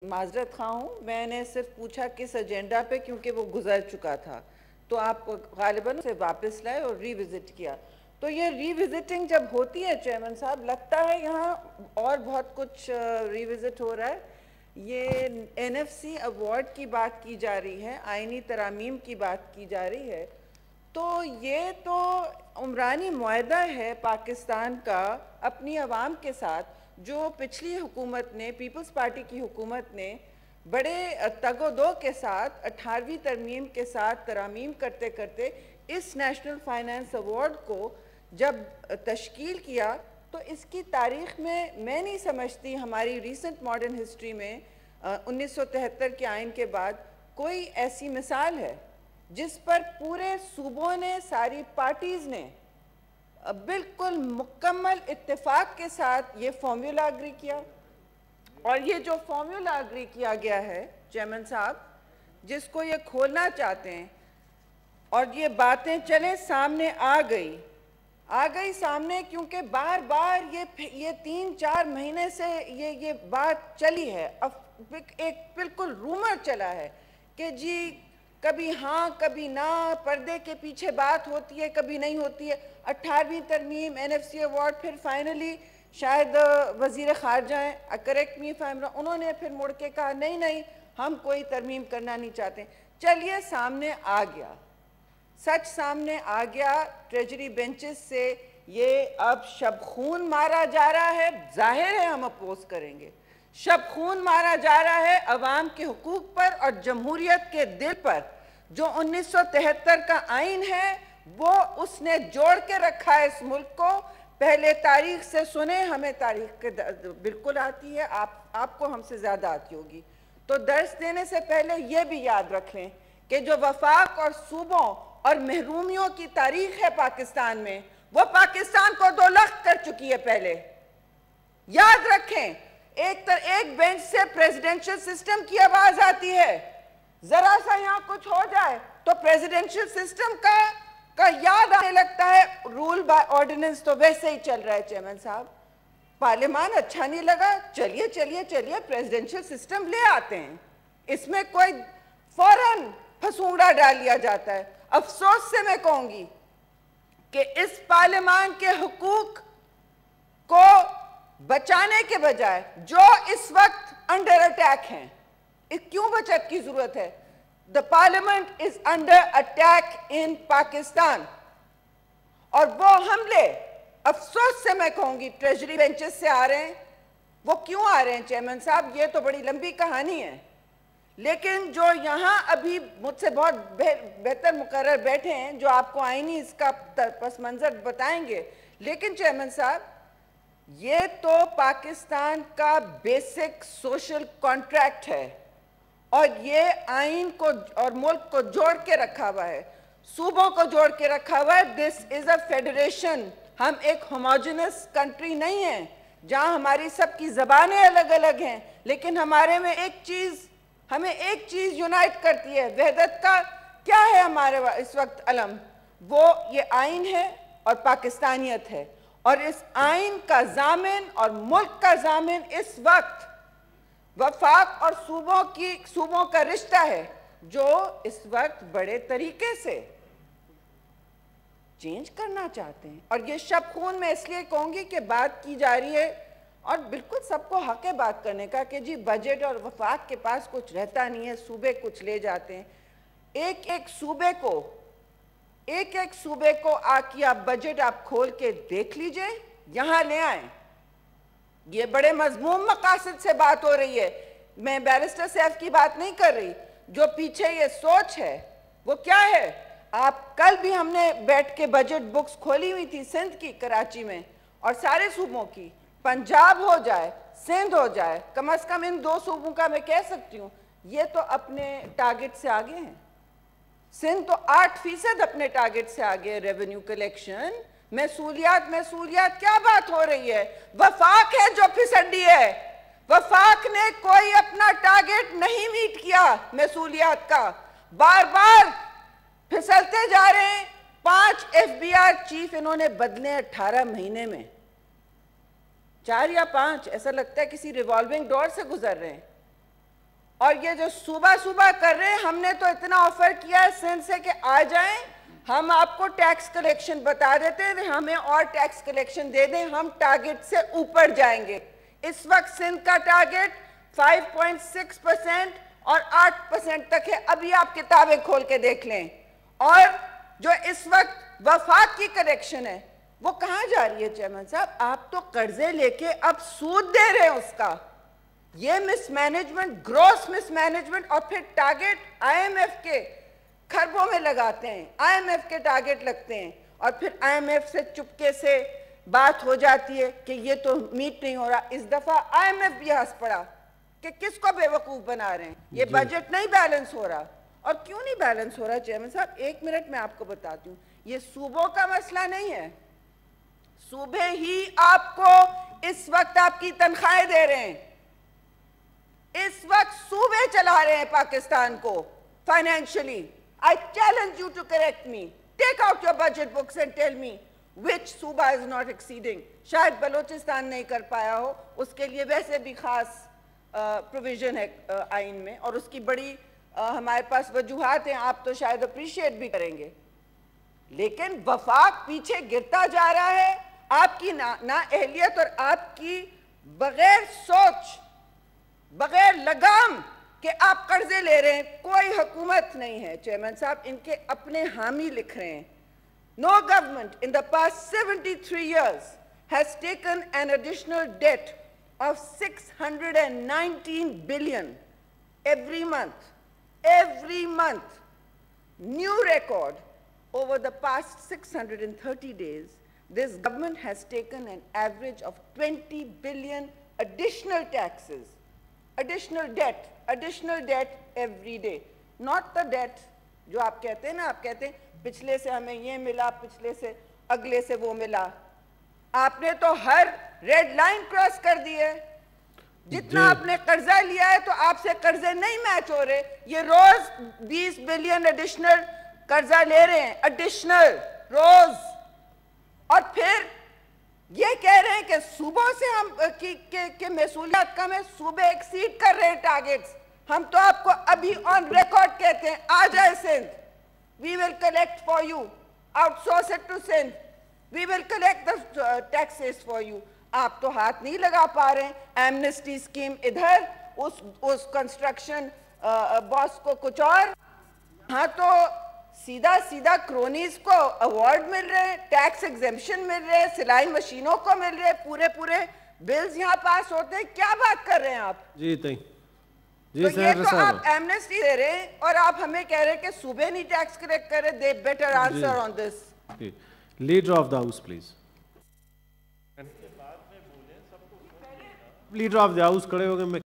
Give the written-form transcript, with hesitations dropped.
माजरत खा हूँ, मैंने सिर्फ पूछा किस एजेंडा पे, क्योंकि वो गुजर चुका था, तो आप गालिबन उसे वापस लाए और रिविजिट किया। तो ये रिविजिटिंग जब होती है चेयरमैन साहब, लगता है यहाँ और बहुत कुछ रिविजिट हो रहा है। ये एनएफसी अवार्ड की बात की जा रही है, आइनी तरामीम की बात की जा रही है, तो ये तो उमरानी मुआहदा है पाकिस्तान का अपनी आवाम के साथ, जो पिछली हुकूमत ने, पीपल्स पार्टी की हुकूमत ने बड़े तगोदो के साथ 18वीं तरमीम के साथ तरामीम करते करते इस नेशनल फाइनेंस अवार्ड को जब तश्कील किया, तो इसकी तारीख़ में मैं नहीं समझती हमारी रीसेंट मॉडर्न हिस्ट्री में 1973 के आइन के बाद कोई ऐसी मिसाल है जिस पर पूरे सूबों ने, सारी पार्टीज़ ने बिल्कुल मुकम्मल इत्तेफाक के साथ ये फॉर्मूला अग्री किया। और ये जो फॉर्मूला अग्री किया गया है चेयरमैन साहब, जिसको ये खोलना चाहते हैं, और ये बातें चले सामने आ गई सामने, क्योंकि बार बार ये 3-4 महीने से ये बात चली है। अब एक बिल्कुल रूमर चला है कि जी कभी हाँ कभी ना, पर्दे के पीछे बात होती है, कभी नहीं होती है। 18वीं तरमीम, एनएफसी अवार्ड, फिर फाइनली शायद वज़ीर ख़ारजा हैं, correct me if I am wrong, उन्होंने फिर मुड़ के कहा नहीं नहीं हम कोई तरमीम करना नहीं चाहते। चलिए सामने आ गया, सच सामने आ गया, ट्रेजरी बेंचेस से ये अब शब खून मारा जा रहा है। जाहिर है हम अपोज करेंगे, शब खून मारा जा रहा है अवाम के हुकूक पर और जमहूरियत के दिल पर। जो 1973 का आइन है वो उसने जोड़ के रखा है इस मुल्क को। पहले तारीख से सुने, हमें तारीख के बिल्कुल आती है, आपको हमसे ज़्यादा आती होगी, तो दर्स देने से पहले ये भी याद रख लें कि जो वफाक और सूबों और महरूमियों की तारीख है पाकिस्तान में, वो पाकिस्तान को दोलख्त कर चुकी है। पहले याद रखें, एक बेंच से प्रेसिडेंशियल सिस्टम की आवाज आती है, जरा सा यहां कुछ हो जाए तो प्रेसिडेंशियल सिस्टम का याद आने लगता है। रूल बाय ऑर्डिनेंस तो वैसे ही चल रहा है चेयरमैन साहब। पार्लियामान अच्छा नहीं लगा, चलिए चलिए चलिए प्रेसिडेंशियल सिस्टम ले आते हैं, इसमें कोई फौरन फसूंगड़ा डाल लिया जाता है। अफसोस से मैं कहूंगी कि इस पार्लियामान के हुकूक को बचाने के बजाय जो इस वक्त अंडर अटैक हैं, क्यों बचत की जरूरत है? The parliament is under attack in Pakistan, और वो हमले अफसोस से मैं कहूंगी ट्रेजरी बेंचेस से आ रहे हैं। वो क्यों आ रहे हैं चेयरमैन साहब, ये तो बड़ी लंबी कहानी है, लेकिन जो यहाँ अभी मुझसे बहुत बेहतर मुकर्रर बैठे हैं जो आपको आईनी इसका पस मंजर बताएंगे, लेकिन चेयरमैन साहब ये तो पाकिस्तान का बेसिक सोशल कॉन्ट्रैक्ट है, और ये आइन को और मुल्क को जोड़ के रखा हुआ है, सूबों को जोड़ के रखा हुआ है। दिस इज अ फेडरेशन, हम एक होमोजेनस कंट्री नहीं है जहां हमारी सबकी जबानें अलग अलग हैं, लेकिन हमें एक चीज यूनाइट करती है। वहदत का क्या है हमारे इस वक्त अलम? वो ये आइन है और पाकिस्तानियत है, और इस आइन का जामिन और मुल्क का जामिन इस वक्त वफाक और सूबों का रिश्ता है, जो इस वक्त बड़े तरीके से चेंज करना चाहते हैं। और ये शब खून में इसलिए कहूंगी कि बात की जा रही है, और बिल्कुल सबको हक है बात करने का कि जी बजट और वफाक के पास कुछ रहता नहीं है, सूबे कुछ ले जाते हैं। एक एक सूबे को आके आप बजट आप खोल के देख लीजिए, यहां ले आए। ये बड़े मजमूम मकासद से बात हो रही है, मैं बैरिस्टर सैफ की बात नहीं कर रही। जो पीछे ये सोच है वो क्या है? आप कल भी हमने बैठ के बजट बुक्स खोली हुई थी सिंध की, कराची में, और सारे सूबों की, पंजाब हो जाए, सिंध हो जाए, कम से कम इन 2 सूबों का मैं कह सकती हूँ ये तो अपने टारगेट से आगे हैं। सिंध तो 8% अपने टारगेट से आगे रेवेन्यू कलेक्शन। महसूलियात क्या बात हो रही है? वफाक है जो फिसड्डी है। वफाक ने कोई अपना टारगेट नहीं मीट किया महसूलियात का, बार बार फिसलते जा रहे हैं। 5 FBI चीफ इन्होंने बदले 18 महीने में, 4 या 5, ऐसा लगता है किसी रिवॉल्विंग डोर से गुजर रहे हैं। और ये जो सुबह सुबह कर रहे हैं, हमने तो इतना ऑफर किया है सिंध से कि आ जाएं, हम आपको टैक्स कलेक्शन बता देते हैं, हमें और टैक्स कलेक्शन दे दें, हम टारगेट से ऊपर जाएंगे। इस वक्त सिंध का टारगेट 5.6% और 8% तक है। अभी आप किताबें खोल के देख लें। और जो इस वक्त वफाक की कलेक्शन है वो कहां जा रही है चेयरमैन साहब? आप तो कर्जे लेके अब सूद दे रहे हैं उसका। ये मिसमैनेजमेंट, ग्रॉस मिसमैनेजमेंट। और फिर टारगेट आईएमएफ के खरबों में लगाते हैं, आईएमएफ के टारगेट लगते हैं, और फिर आईएमएफ से चुपके से बात हो जाती है कि ये तो मीट नहीं हो रहा। इस दफा आईएमएफ भी हंस पड़ा कि किसको बेवकूफ बना रहे हैं, ये बजट नहीं बैलेंस हो रहा। और क्यों नहीं बैलेंस हो रहा चेयरमैन साहब? 1 मिनट में आपको बताती हूँ। ये सूबों का मसला नहीं है, सूबे ही आपको इस वक्त आपकी तनख्वाहें दे रहे हैं, इस वक्त सूबे चला रहे हैं पाकिस्तान को financially. I challenge you to correct me. Take out your budget books and tell me which सूबा is not exceeding. शायद बलोचिस्तान नहीं कर पाया हो, उसके लिए वैसे भी खास प्रोविजन है आइन में, और उसकी बड़ी हमारे पास वजूहात हैं, आप तो शायद अप्रिशिएट भी करेंगे। लेकिन वफाक पीछे गिरता जा रहा है, आपकी ना अहलियत और आपकी बगैर सोच, बगैर लगाम कि आप कर्जे ले रहे हैं। कोई हुकूमत नहीं है चेयरमैन साहब, इनके अपने हामी लिख रहे हैं। No government in the past 73 years has taken an additional debt of 619 billion every month. Every month. New record. Over the past 630 days, this government has taken an average of 20 billion additional taxes, additional debt every day. Not the debt जो आप कहते हैं ना, आप कहते हैं पिछले से हमें ये मिला, पिछले से अगले से वो मिला। आपने तो हर रेड लाइन क्रॉस कर दी है। जितना आपने कर्जा लिया है तो आपसे कर्जे नहीं मैच हो रहे। ये रोज 20 बिलियन एडिशनल कर्जा ले रहे हैं, एडिशनल रोज। और फिर ये कह रहे हैं कि सूबों से हम कि मसूलियत कम है, सूबे एक्सीड कर रहे हैं टारगेट्स। हम तो आपको अभी ऑन रिकॉर्ड कहते हैं, आ जाए Sindh, we will collect for you, outsource it to Sindh, we will collect the taxes for you. आप तो हाथ नहीं लगा पा रहे हैं। एमनेस्टी स्कीम इधर, उस कंस्ट्रक्शन बॉस को कुछ और। हाँ, तो सीधा सीधा क्रोनीज को अवार्ड मिल रहे हैं, टैक्स एग्जेम्पशन मिल रहे हैं, सिलाई मशीनों को मिल रहे हैं, पूरे पूरे बिल्स यहाँ पास होते हैं। क्या बात कर रहे हैं आप? जी तो ये तो आप एमनेस्टी दे रहे हैं और आप हमें कह रहे हैं कि सूबे नहीं टैक्स कलेक्ट कर रहे। दे better answer on this. Leader of the house please. Leader of the house खड़े हो गए।